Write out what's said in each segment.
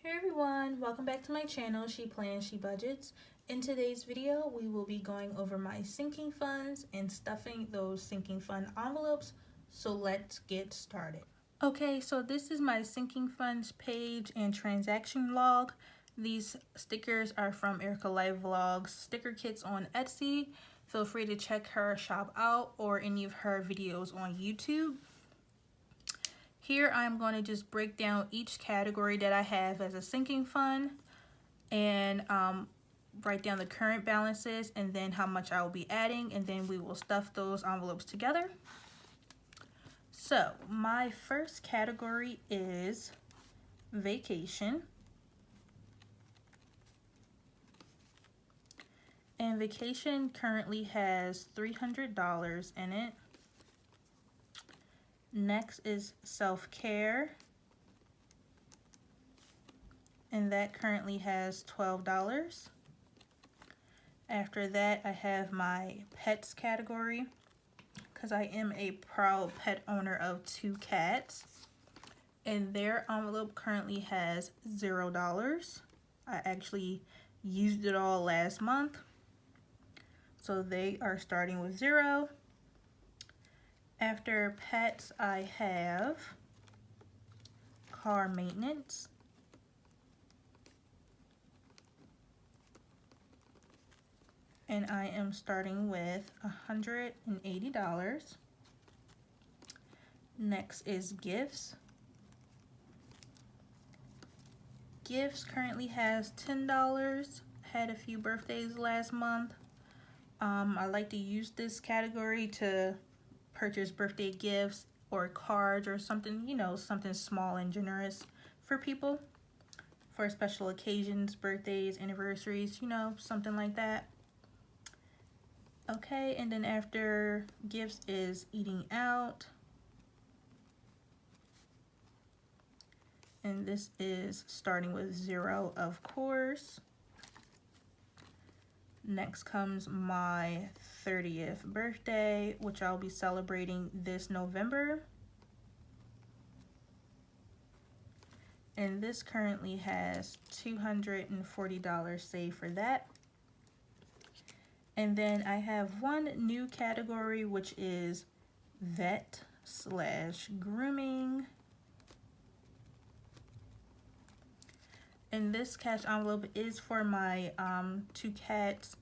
Hey everyone, welcome back to my channel, She Plans, She Budgets. In today's video, we will be going over my sinking funds and stuffing those sinking fund envelopes, so let's get started. Okay, so this is my sinking funds page and transaction log. These stickers are from Erica Life Vlogs sticker kits on Etsy. Feel free to check her shop out or any of her videos on YouTube. Here I'm going to just break down each category that I have as a sinking fund and write down the current balances and then how much I will be adding, and then we will stuff those envelopes together. So my first category is vacation. And vacation currently has $300 in it. Next is self-care, and that currently has $12. After that, I have my pets category because I am a proud pet owner of 2 cats, and their envelope currently has $0. I actually used it all last month, so they are starting with 0. After pets, I have car maintenance, and I am starting with $180. Next is gifts. Gifts currently has $10. Had a few birthdays last month. I like to use this category to purchase birthday gifts or cards or something, something small and generous for people for special occasions, birthdays, anniversaries, something like that. Okay, and then after gifts is eating out. And this is starting with 0, of course. Next comes my 30th birthday, which I'll be celebrating this November. And this currently has $240 saved for that. And then I have one new category, which is vet/grooming. And this cash envelope is for my 2 cats.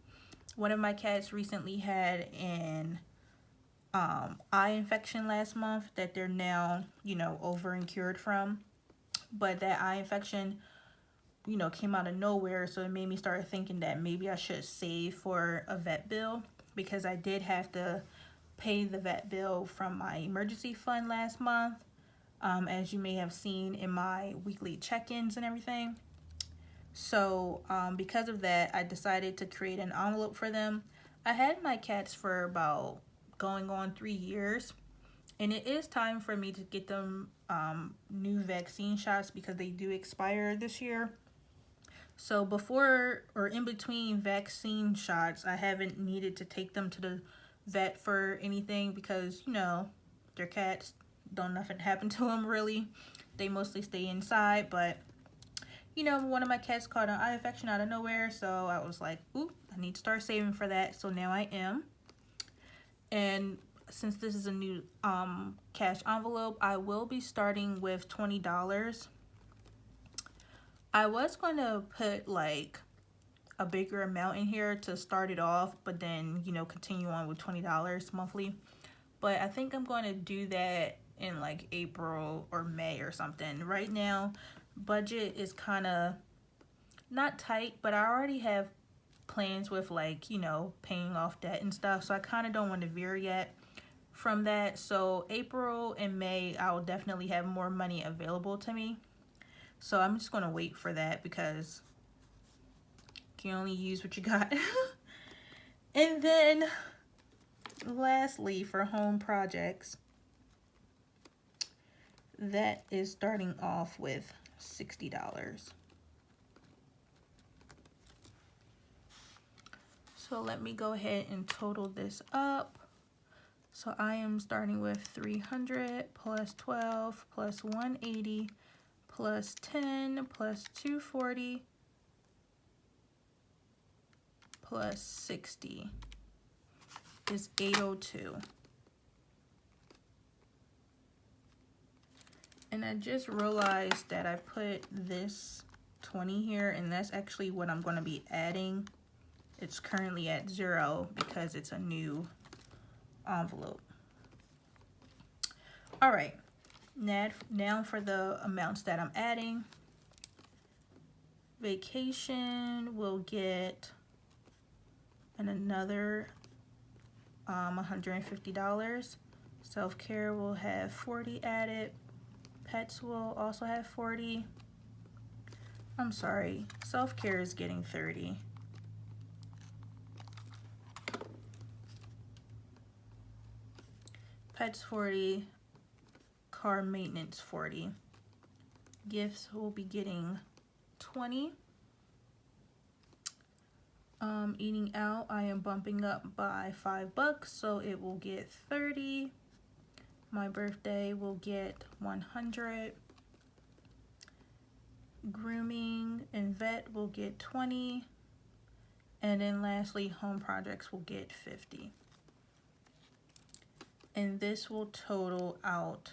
One of my cats recently had an eye infection last month that they're now, over and cured from. But that eye infection, came out of nowhere, so it made me start thinking that maybe I should save for a vet bill, because I did have to pay the vet bill from my emergency fund last month, as you may have seen in my weekly check-ins and everything. So because of that, I decided to create an envelope for them. I had my cats for about going on 3 years, and it is time for me to get them new vaccine shots because they do expire this year. So before or in between vaccine shots, I haven't needed to take them to the vet for anything because, they're cats. Don't nothing happen to them really. They mostly stay inside, but one of my cats caught an eye infection out of nowhere, so I was like, ooh, I need to start saving for that. So now I am. And since this is a new cash envelope, I will be starting with $20. I was going to put like a bigger amount in here to start it off, but then, continue on with $20 monthly. But I think I'm going to do that in like April or May or something. Right now, budget is kind of not tight, but I already have plans with like, paying off debt and stuff. So I kind of don't want to veer yet from that. So April and May, I will definitely have more money available to me. So I'm just going to wait for that because you can only use what you got. And then lastly, for home projects, that is starting off with $60. So let me go ahead and total this up. So I am starting with 300 plus 12 plus 180 plus 10 plus 240 plus 60 is 802. And I just realized that I put this 20 here, and that's actually what I'm going to be adding. It's currently at 0 because it's a new envelope. All right, now for the amounts that I'm adding. Vacation will get another $150. Self-care will have 40 added. Pets will also have 40. I'm sorry, self-care is getting 30. Pets 40, car maintenance 40. Gifts will be getting 20. Eating out, I am bumping up by $5, so it will get 30. My birthday will get 100. Grooming and vet will get 20. And then lastly, home projects will get 50. And this will total out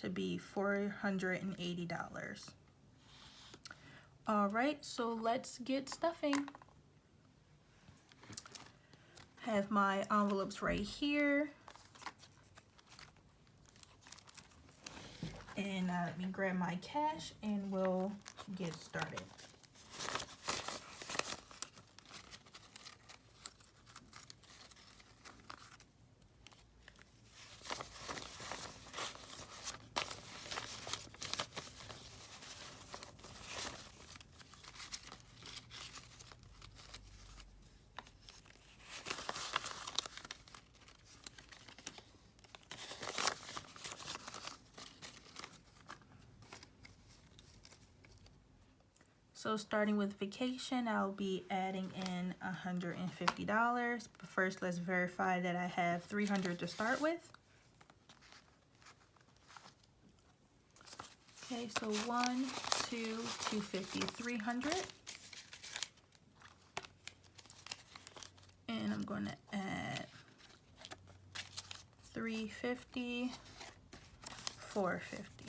to be $480. All right, so let's get stuffing. Have my envelopes right here. And let me grab my cash and we'll get started. So starting with vacation, I'll be adding in $150. But first, let's verify that I have 300 to start with. Okay, so 1, 2, 250, 300. And I'm going to add 350, 450.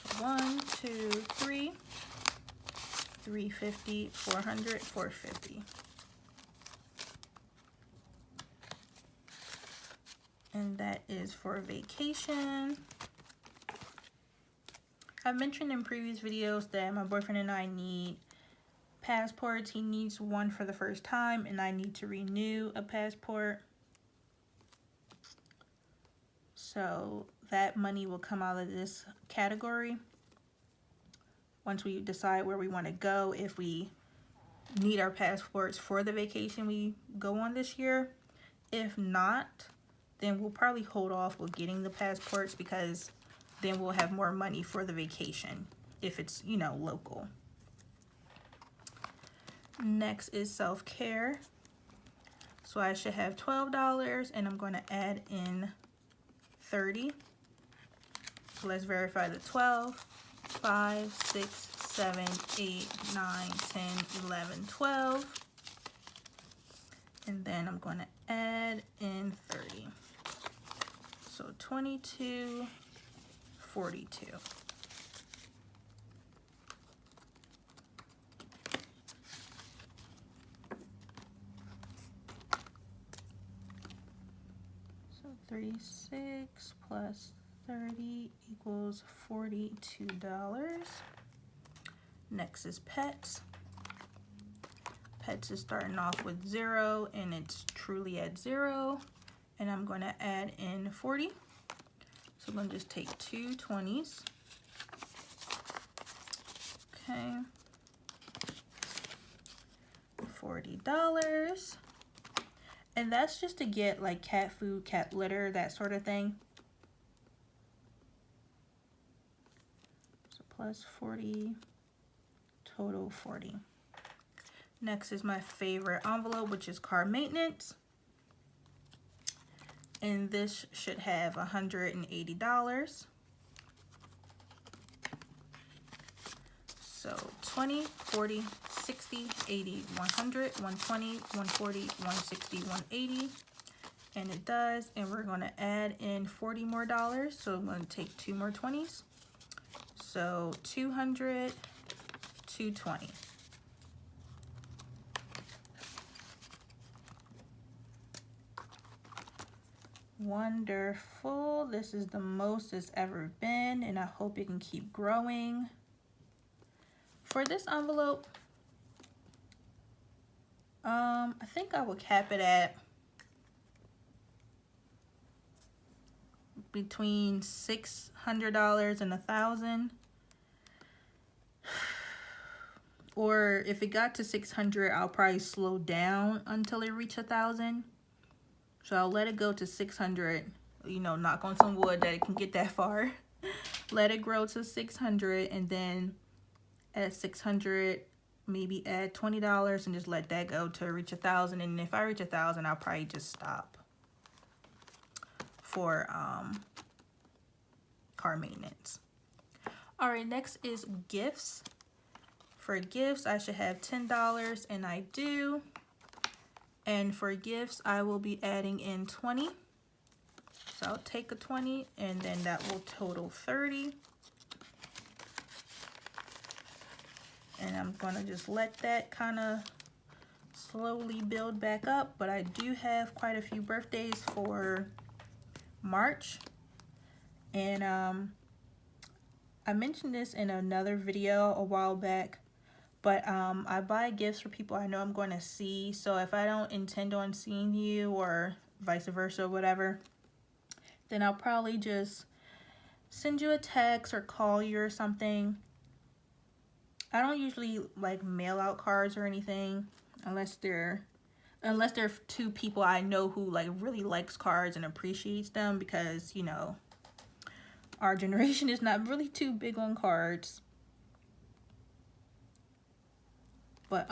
So 1, 2, 3. 350, 400, 450. And that is for vacation. I've mentioned in previous videos that my boyfriend and I need passports. He needs one for the first time, and I need to renew a passport. So that money will come out of this category. Once we decide where we want to go, if we need our passports for the vacation we go on this year. If not, then we'll probably hold off with getting the passports because then we'll have more money for the vacation if it's, you know, local. Next is self-care. So I should have $12 and I'm going to add in 30. So let's verify the 12. 5, 6, 7, 8, 9, 10, 11, 12. And then I'm going to add in 30. So 22, 42. So 36 plus 30 equals $42. Next is pets. Pets is starting off with 0 and it's truly at 0. And I'm going to add in 40. So I'm going to just take two 20s. Okay. $40. And that's just to get like cat food, cat litter, that sort of thing. Plus 40, total 40. Next is my favorite envelope, which is car maintenance. And this should have $180. So 20, 40, 60, 80, 100, 120, 140, 160, 180. And it does. And we're going to add in $40 more. So I'm going to take 2 more 20s. So 200, 220. Wonderful. This is the most it's ever been, and I hope it can keep growing. For this envelope, I think I will cap it at between $600 and $1,000. Or if it got to 600, I'll probably slow down until it reaches 1,000. So I'll let it go to 600, you know, knock on some wood that it can get that far. Let it grow to 600, and then at 600, maybe add $20 and just let that go to reach 1,000. And if I reach 1,000, I'll probably just stop for car maintenance. All right, next is gifts. For gifts, I should have $10, and I do. And for gifts, I will be adding in 20. So I'll take a 20, and then that will total 30. And I'm gonna just let that kind of slowly build back up. But I do have quite a few birthdays for March. And I mentioned this in another video a while back. But I buy gifts for people I know I'm going to see. So if I don't intend on seeing you, or vice versa, whatever, then I'll probably just send you a text or call you or something. I don't usually like mail out cards or anything unless they're two people I know who like really likes cards and appreciates them, because, you know, our generation is not really too big on cards. But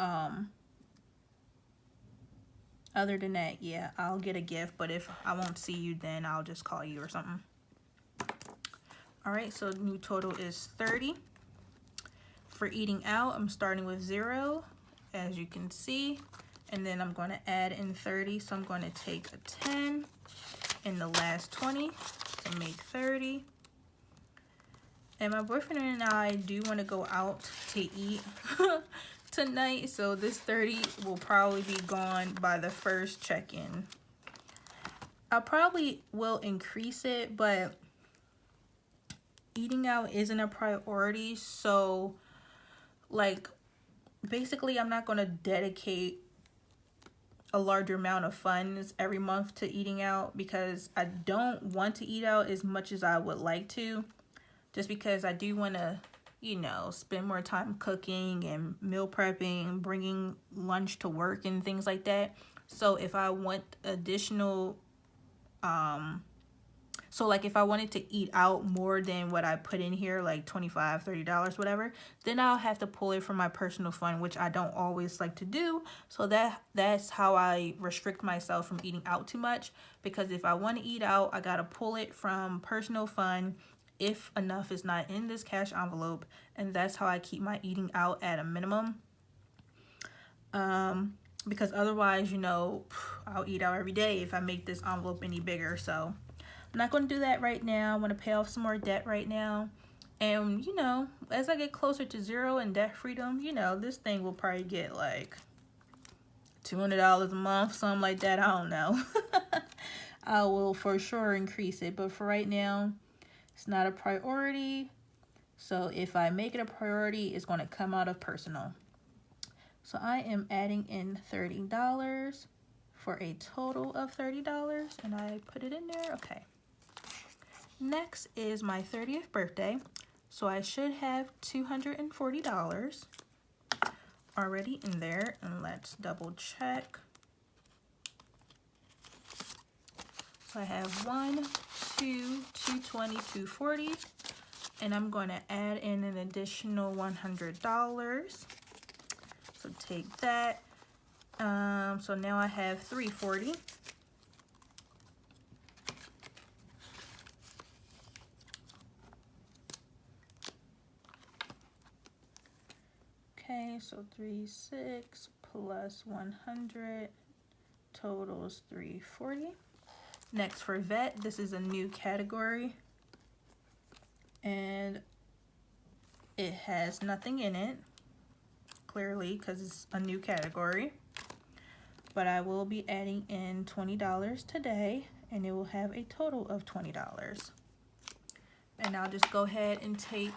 other than that, yeah, I'll get a gift. But if I won't see you, then I'll just call you or something. All right, so new total is 30. For eating out, I'm starting with 0, as you can see. And then I'm going to add in 30. So I'm going to take a 10 in the last 20 to make 30. And my boyfriend and I do want to go out to eat tonight, so this 30 will probably be gone by the first check-in. I probably will increase it, but eating out isn't a priority. So like basically I'm not going to dedicate a larger amount of funds every month to eating out, because I don't want to eat out as much as I would like to, just because I do want to, you know, spend more time cooking and meal prepping, bringing lunch to work and things like that. So if I want additional, so like if I wanted to eat out more than what I put in here, like $25, $30, whatever, then I'll have to pull it from my personal fund, which I don't always like to do. So that's how I restrict myself from eating out too much, because if I want to eat out, I got to pull it from personal fund if enough is not in this cash envelope, and that's how I keep my eating out at a minimum. Because otherwise, you know, I'll eat out every day if I make this envelope any bigger. So I'm not going to do that right now. I want to pay off some more debt right now. And, you know, as I get closer to 0 and debt freedom, you know, this thing will probably get like $200 a month, something like that. I don't know. I will for sure increase it. But for right now, it's not a priority. So if I make it a priority, it's going to come out of personal. So I am adding in $30 for a total of $30. And I put it in there. Okay. Next is my 30th birthday. So I should have $240 already in there. And let's double check. So I have 1, 2, 220, 240. And I'm going to add in an additional $100. So take that. So now I have $340. Okay, so 36 plus 100 totals 340. Next for vet, this is a new category and it has nothing in it, clearly because it's a new category. But I will be adding in $20 today and it will have a total of $20. And I'll just go ahead and take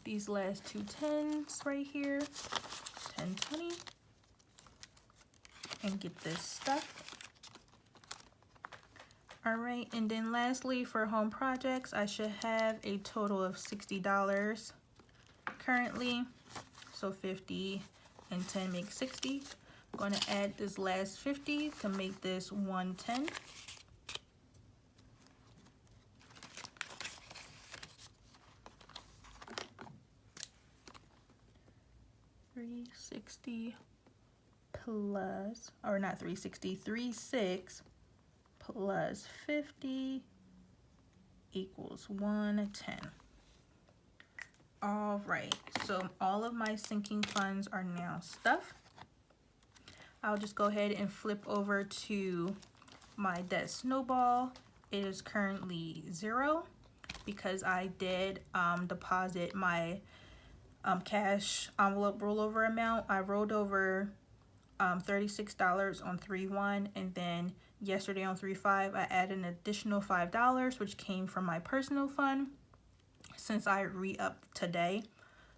these last two tens right here, 10, 20, and get this stuff. All right, and then lastly for home projects, I should have a total of $60 currently. So 50 and 10 make 60. I'm going to add this last 50 to make this 110. $360 plus, or not 360, 36 plus 50 equals 110. All right, so all of my sinking funds are now stuffed. I'll just go ahead and flip over to my debt snowball. It is currently 0 because I did deposit my cash envelope rollover amount. I rolled over $36 on 3/1, and then yesterday on 3/5 I added an additional $5 which came from my personal fund since I re-upped today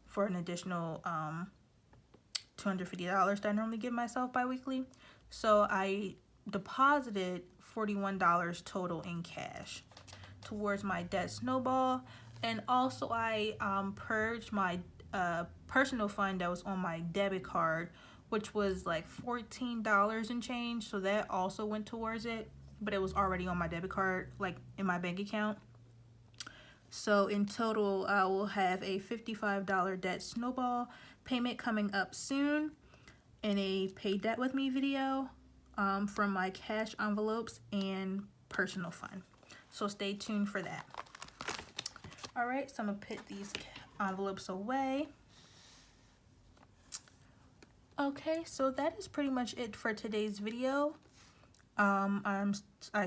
for an additional $250 that I normally give myself bi-weekly. So I deposited $41 total in cash towards my debt snowball, and also I purged my personal fund that was on my debit card, which was like $14 and change, so that also went towards it, but it was already on my debit card, like in my bank account. So in total I will have a $55 debt snowball payment coming up soon in a pay debt with me video from my cash envelopes and personal fund, so stay tuned for that. All right, so I'm gonna put these envelopes away. Okay, so that is pretty much it for today's video. I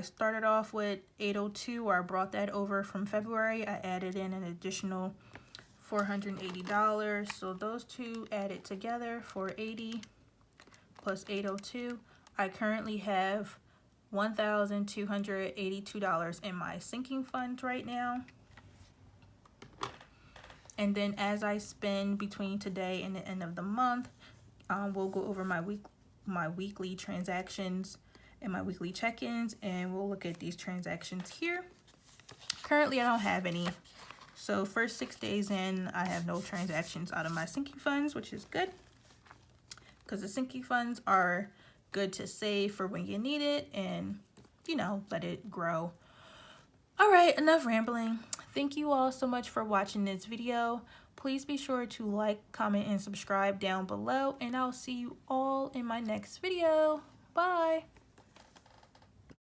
started off with 802, where I brought that over from February. I added in an additional $480, so those two added together, 480 plus 802. I currently have $1,282 in my sinking fund right now. And then as I spend between today and the end of the month, we'll go over my weekly transactions and my weekly check-ins, and we'll look at these transactions here. Currently I don't have any, so first 6 days in I have no transactions out of my sinking funds, which is good because the sinking funds are good to save for when you need it and, you know, let it grow. All right, enough rambling. Thank you all so much for watching this video. Please be sure to like, comment, and subscribe down below, and I'll see you all in my next video. Bye.